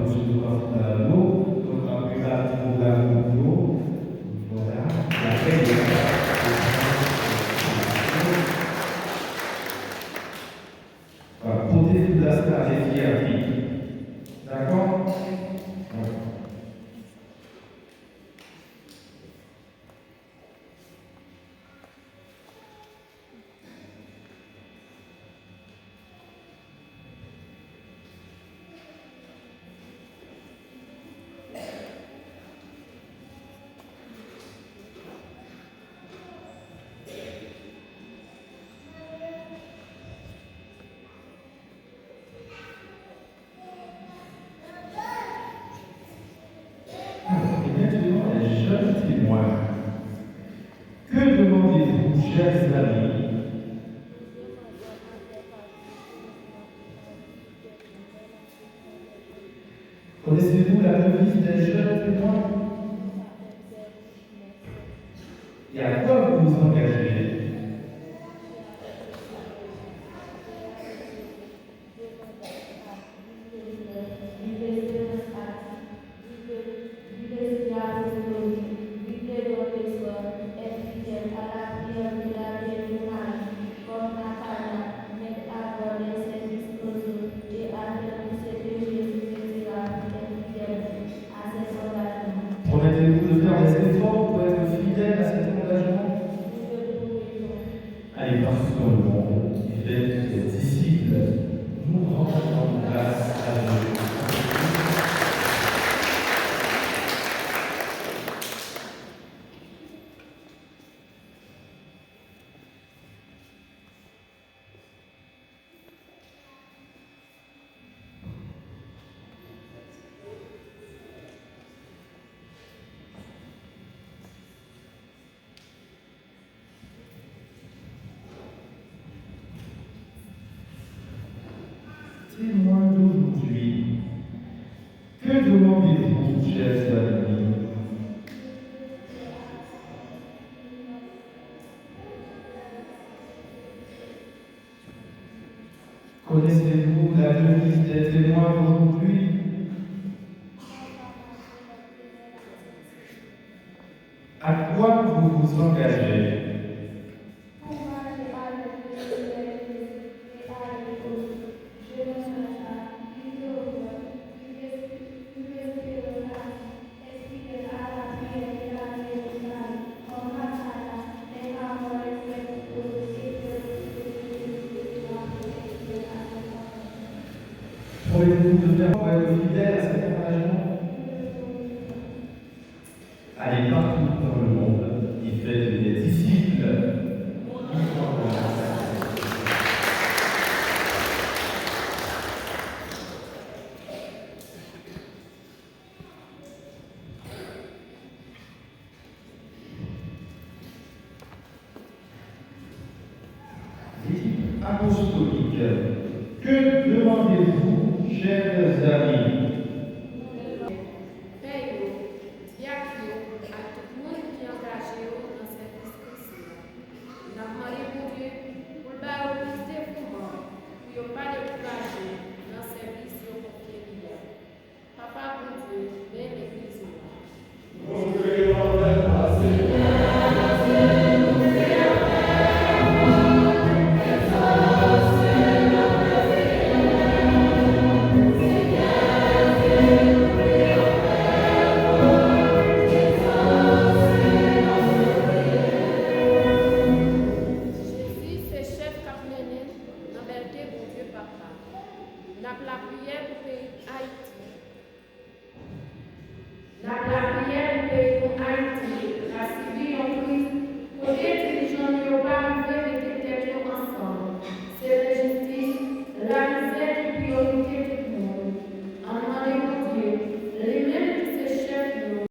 recevoir l'eau, donc on va préparer le programme pour l'eau. Voilà. Et après, il y a voilà, porter toute la stratégie à vie. D'accord? Voilà. Et maintenant, les jeunes témoins. Que demandez-vous, chers amis? Connaissez-vous la devise des jeunes témoins? Et à quoi vous vous engagez? Promettez-vous de faire des efforts pour être fidèle à cet engagement? Allez partout dans le monde et faites des disciples. Nous rendons grâce à Dieu. Témoins d'aujourd'hui, que demandez-vous, chers amis? Connaissez-vous la devise des témoins d'aujourd'hui? À quoi vous vous engagez? Promettez-vous de faire pour être fidèle à cet engagement? Allez partout dans le monde et faites des disciples. L'équipe apostolique. Que demandez-vous, chers amis? La prière pour Haïti.